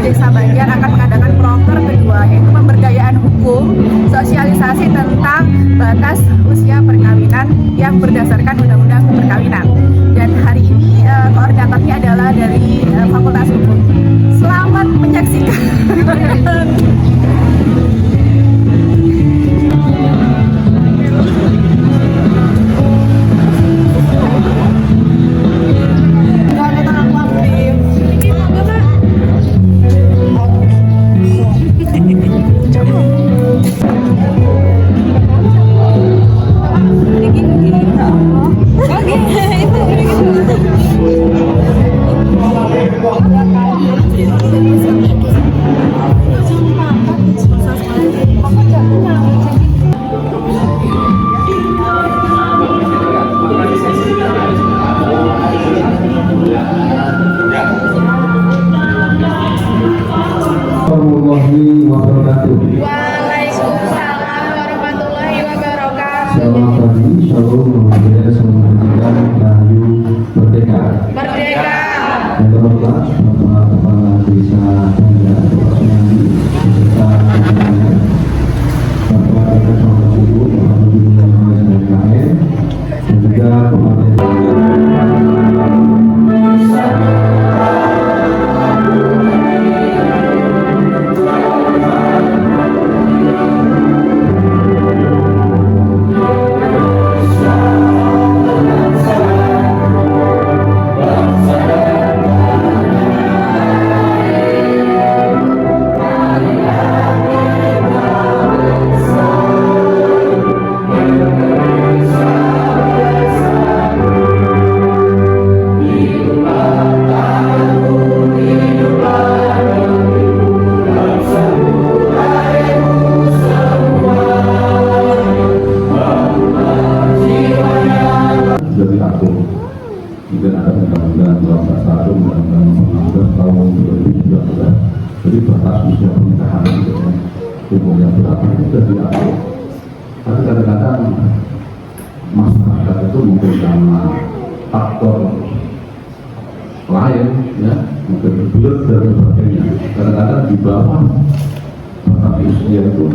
Desa Banjar akan mengadakan proker kedua, yaitu pemberdayaan hukum, sosialisasi tentang batas usia perkawinan yang berdasarkan Undang-Undang Perkawinan. Dan hari ini koordinatornya adalah dari Fakultas Hukum. Selamat menyaksikan. Waalaikumsalam warahmatullahi wabarakatuh. Selamat pagi, shalom, alhamdulillah, selamat menjalankan Rahayu Merdeka. Merdeka. Yang terhormat Bapak Kepala Desa Banjar, Bapak Sunandi, beserta jajarannya, Bapak Kepala Ibu, Bapak Ibu yang lain, dan juga Bapak mungkin ada undang-undang 12 undang-undang 19 tahun 2013. Jadi batas usia pernikahan itu umurnya berapa itu sudah diatur. Tapi kadang-kadang masyarakat itu mungkin karena faktor lain, ya, mungkin berbelit dan sebagainya. Kadang-kadang di bawah batas usia itu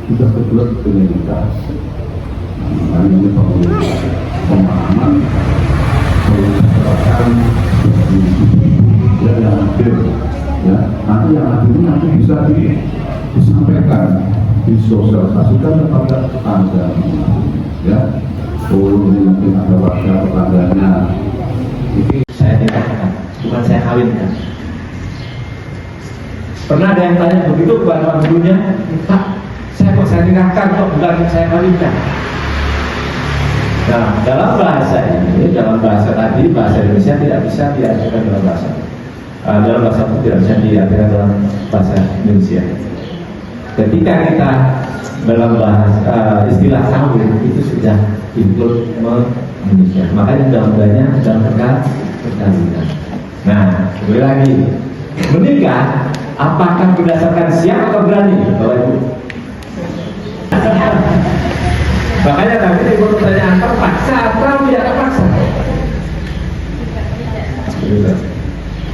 sudah kebelet dengan nikah. Makanya ini perlu pemahaman, perlu diserahkan yang hadir, ya. Nanti yang hadir ini nanti bisa disampaikan, disosialisasikan kepada tetangga, ya. Oh, ini mungkin ada warga tetangganya. Ini saya nikahkan, bukan saya kawinkan. Pernah ada yang tanya begitu kepada gurunya, Pak, saya nikahkan kok, bukan saya kawinkan. Nah, dalam bahasa ini, dalam bahasa tadi, bahasa Indonesia tidak bisa diartikan dalam bahasa itu tidak bisa diartikan dalam bahasa Indonesia. Ketika kita dalam bahasa istilah kawin itu sudah include Indonesia, makanya undang-undangnya dalam perkawinan. Nah, kembali lagi, menikah apakah berdasarkan siap atau berani, Bapak Ibu? Makanya tadi ibu pertanyaan, terpaksa atau tidak terpaksa?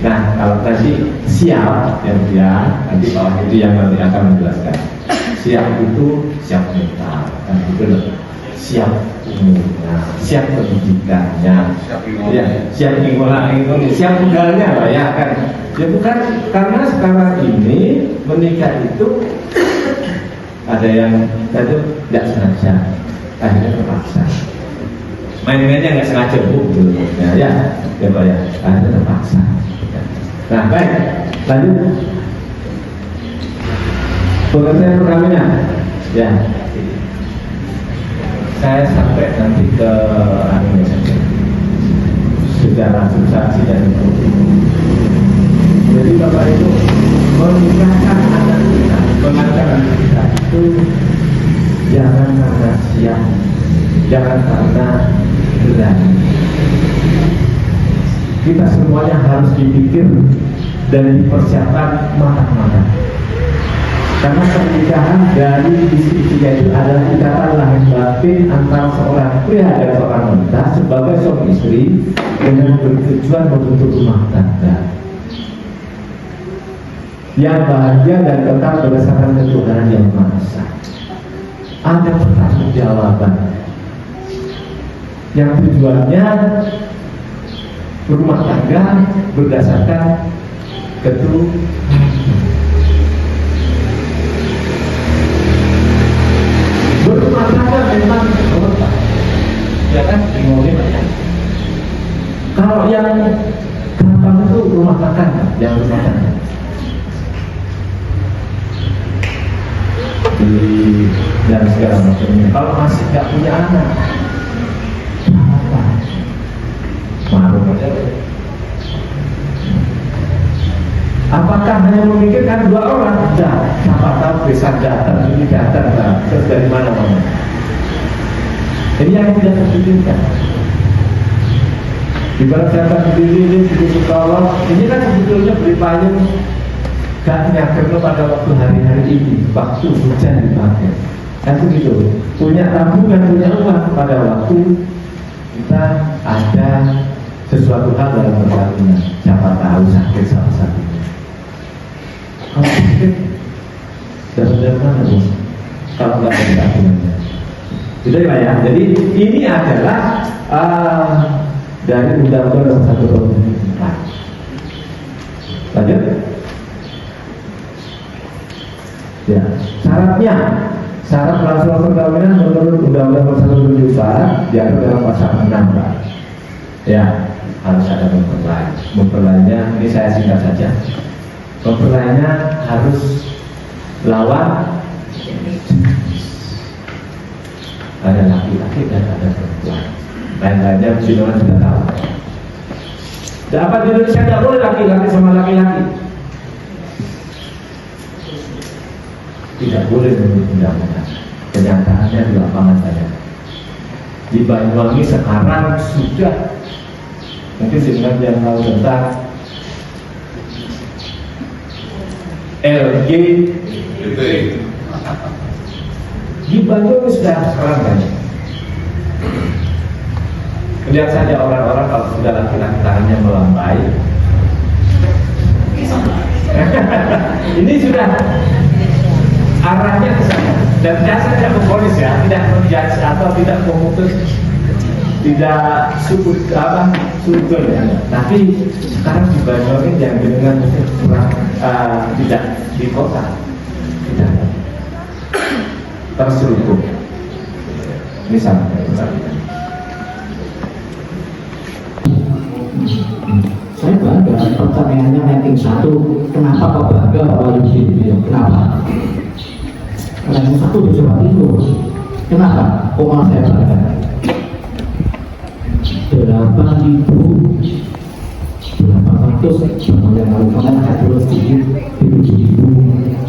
Nah, kalau tadi siap, ya nanti bawah itu yang nanti akan menjelaskan. Siap itu siap mental, kan itu siap umurnya, siap pendidikannya, ya, siap lingkungan, siap modalnya lah ya kan. Ya bukan karena sekarang ini menikah itu ada yang tadi tidak sengaja. Akhirnya terpaksa main-mainnya nggak sengaja ya Pak ya, akhirnya terpaksa. Nah baik, lanjut pengertian perkawinan ya, saya sampai nanti ke sejarah substansi dan hukum. Jadi Bapak Ibu menikahkan anak kita, mengangkat anak kita itu jangan karena siap, jangan karena berani. Kita semuanya harus dipikir dan dipersiapkan matang-matang. Karena pernikahan dari isi-isinya itu adalah ikatan lahir batin antara seorang pria dan seorang wanita sebagai suami istri dengan bertujuan membentuk rumah tangga. yang bahagia dan kekal berdasarkan ketuhanan yang Maha Esa. Ada pertanggungjawaban yang tujuannya berumah tangga berdasarkan ketuhanan. Berumah tangga memang berubah, ya kan? Ngomongin banyak. Kalau yang gampang itu rumah tangga, yang rumah tangga. Dan segala macamnya. Kalau masih nggak punya anak, apa? Malu aja. Apakah hanya memikirkan dua orang? Tidak. Siapa tahu besar datang, ini datang, terus dari mana mana? Ini yang tidak terpikirkan. Ibarat kata sendiri ini psikolog, ini kan sebetulnya beri payung. Gak nyakirnya pada waktu hari-hari ini, waktu hujan dipakai. Kan begitu, punya tabungan, punya uang pada waktu kita ada sesuatu hal dalam perkawinan. Siapa tahu sakit salah satunya. Kalau sakit, dapat dari mana bos? Kalau nggak ada tabungannya. Gitu ya. Jadi ini adalah dari Undang-Undang Nomor 1 Tahun 2004. Lanjut. Ya, syarat pelaksanaan perkawinan menurut Undang-Undang Nomor 1 Tahun 2004 diatur dalam pasal 6, Pak. Ya, harus ada mempelai. Mempelainya ini saya singkat saja. Mempelainya harus lawan ada laki-laki dan ada perempuan. Lain-lainnya Cina sudah tahu. Dapat di Indonesia tidak boleh laki-laki sama laki-laki. Tidak boleh menurut undang-undang. Kenyataannya di lapangan saja. Di Banyuwangi sekarang sudah, mungkin dengan yang tahu tentang LGBT, di Banyuwangi sudah sekarang banyak. Lihat saja orang-orang kalau sudah laki-laki tangannya melambai. Ini sudah arahnya ke sana. Dan saya tidak memponis ya, tidak menjudge atau tidak memutus, tidak sudut ya. Tapi sekarang di Banyuwangi yang dengan kurang tidak di kota, tidak terselubung. Misalnya, saya bangga. Pertanyaannya ranking 1, kenapa kok bangga Bapak Yudi? Kenapa? Ranking 1 di Jawa Timur. Kenapa? Kok malah saya bangga? 8.800 yang lalu kemarin saya terus sedikit di 7.000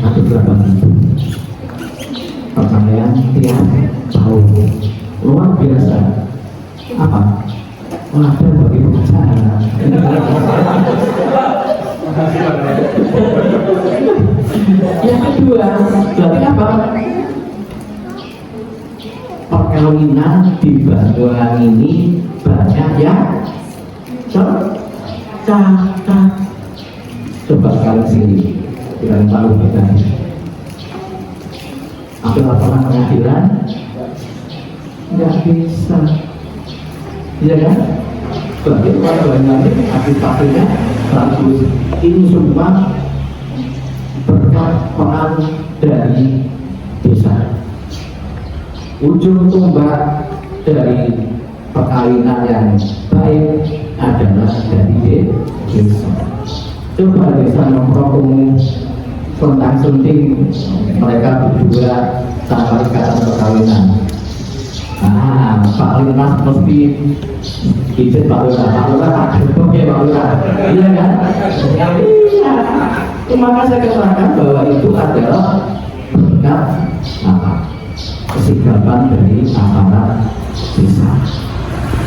atau 8.000 pertanyaan tiap tahun. Luar biasa. Apa? Ada bagi pengacara. Yang kedua, berarti apa? Perkawinan di Banyuwangi ini banyak yang cacat. Coba sekali sini, kita tahu kita. Apa laporan pengadilan? Nggak bisa. Iya kan? Berarti Banyuwangi aktivitasnya bagus. Ini semua berkat peran dari desa. Ujung tombak dari perkawinan yang baik adalah dari desa. Coba desa Nongkrong tentang sunting mereka berdua tanpa ikatan perkawinan. Pak Lurah mesti izin Pak Lurah. Pak Lurah oke Pak Lurah, iya kan? Iya. Maka saya katakan bahwa itu adalah berkat apa? Kesigapan dari aparat desa.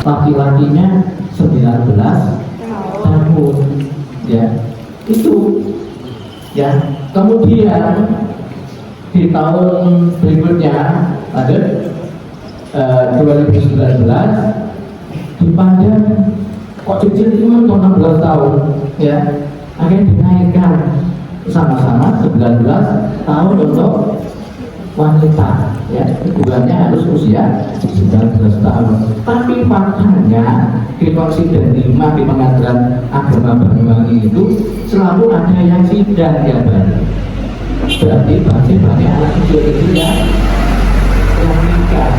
Laki-lakinya 19 tahun, ya itu, ya. Kemudian di tahun berikutnya ada 2019 dipandang kok cicil itu 16 tahun, ya akhirnya dinaikkan sama-sama tahun untuk wanita, ya, bulannya harus usia 19 tahun. Tapi faktanya di sidang 5 di Pengadilan Agama Banyuwangi itu selalu ada yang sidang ya Bang. Berarti banyak anak kecil yang nikah,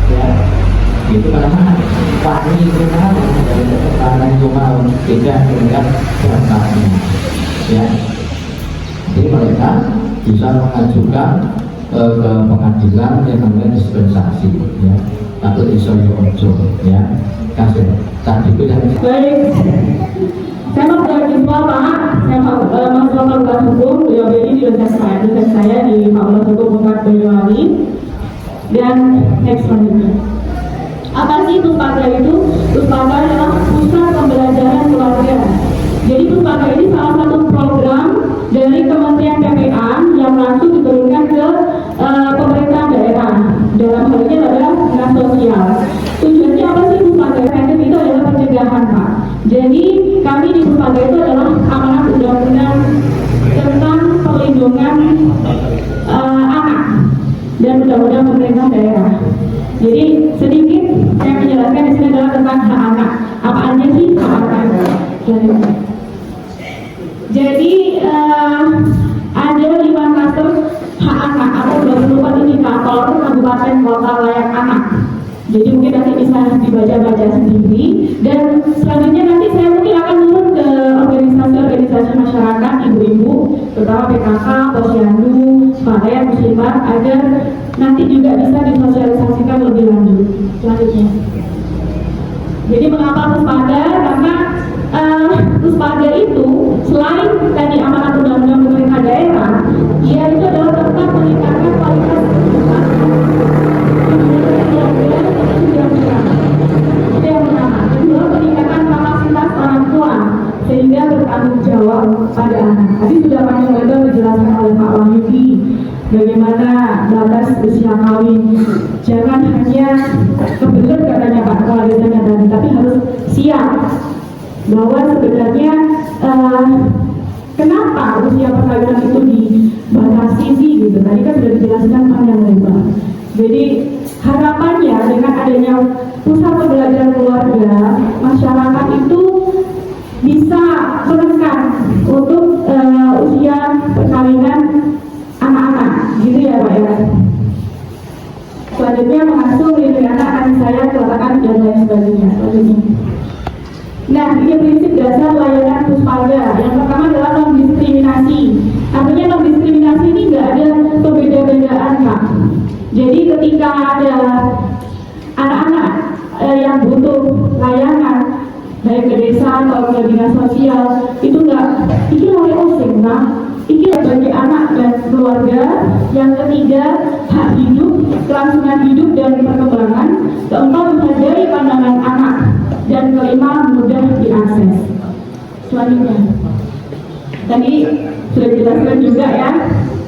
ya. Itu karena Pak ini dari karena itu mau tidak melihat dampaknya, ya. Jadi mereka bisa mengajukan ke pengadilan yang namanya dispensasi, ya, atau isoyo ojo, ya. Kasih tadi itu yang baik. Saya mau mahasiswa Pak, saya mahasiswa Fakultas Hukum, beliau ini di dosen saya di Fakultas Hukum Unpad Banyuwangi. Dan next selanjutnya, apa sih Puspaga itu? Puspaga adalah Pusat Pembelajaran Keluarga. Jadi Puspaga ini salah satu program dari Kementerian PPA yang langsung diturunkan ke pemerintah daerah. Dalam hal ini adalah dinas sosial. Tujuannya apa sih Puspaga? Preventif itu adalah pencegahan Pak. Jadi kami di Puspaga itu adalah amanat undang-undang tentang perlindungan anak dan undang-undang pemerintah daerah. Jadi sedikit saya menjelaskan di sini adalah tentang hak anak. Apa aja sih hak anak? Jadi ada 5 klaster hak anak atau 24 indikator kabupaten kota layak anak. Jadi mungkin nanti bisa dibaca-baca sendiri. Dan selanjutnya nanti saya mungkin akan turun ke organisasi-organisasi masyarakat, ibu-ibu, terutama PKK, Posyandu, Swalayan, Muslimat, agar nanti juga bisa disosialisasikan lebih lanjut. Selanjutnya. Jadi mengapa Puspaga? Karena Puspaga itu selain tadi amanat undang-undang pemerintah daerah, dia itu adalah tentang meningkatkan kualitas kehidupan. Itu yang pertama. Kedua, peningkatan kapasitas orang tua sehingga bertanggung jawab pada anak. Tadi sudah panjang lebar dijelaskan oleh Pak Wahyudi bagaimana batas usia kawin. Jangan hanya kebelet katanya Pak Kepala Desanya tadi, tapi harus siap bahwa sebenarnya kenapa usia perkawinan itu dibatasi sih gitu. Tadi kan sudah dijelaskan panjang lebar. Jadi harapannya dengan adanya pusat pembelajaran keluarga, masyarakat itu bisa menekan untuk usia perkawinan anak-anak, gitu ya Pak ya. Selanjutnya mengasuh melindungi anak, kasih sayang, kecelakaan dan lain sebagainya. Selanjutnya. Nah, ini prinsip dasar layanan Puspaga. Yang pertama adalah non-diskriminasi. Artinya non-diskriminasi ini nggak ada pembeda-bedaan Pak. Jadi ketika ada anak-anak yang butuh layanan baik ke desa atau ke dinas sosial, itu enggak, ini oleh oseng Pak. Ini bagi anak dan keluarga. Yang ketiga, hak hidup, kelangsungan hidup dan perkembangan. Keempat, menghargai pandangan anak. Dan kelima, mudah diakses. Selanjutnya, tadi sudah dijelaskan juga ya,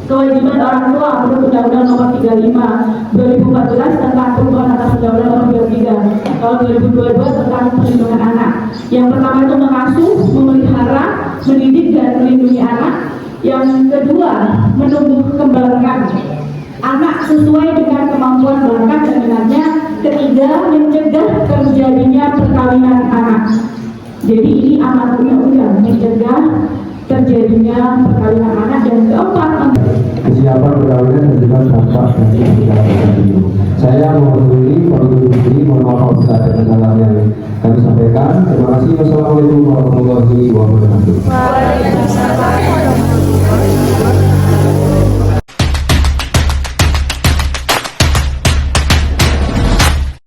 kewajiban orang tua menurut Undang-Undang Nomor 35 2014 tentang perubahan atas Undang-Undang Nomor 33 tahun 2022 tentang perlindungan anak. Yang pertama itu mengasuh, memelihara, mendidik dan melindungi anak. Yang kedua, menumbuh kembangkan anak sesuai dengan kemampuan bakat dan minatnya. Ketiga, mencegah terjadinya perkawinan anak. Jadi ini amanat undang-undang, mencegah terjadinya perkawinan anak. Dan keempat, kesiapan perkawinan dan juga dampak dari perkawinan itu. Saya mewakili Pak mohon maaf apabila ada kesalahan yang kami sampaikan. Terima kasih. Wassalamualaikum warahmatullahi wabarakatuh.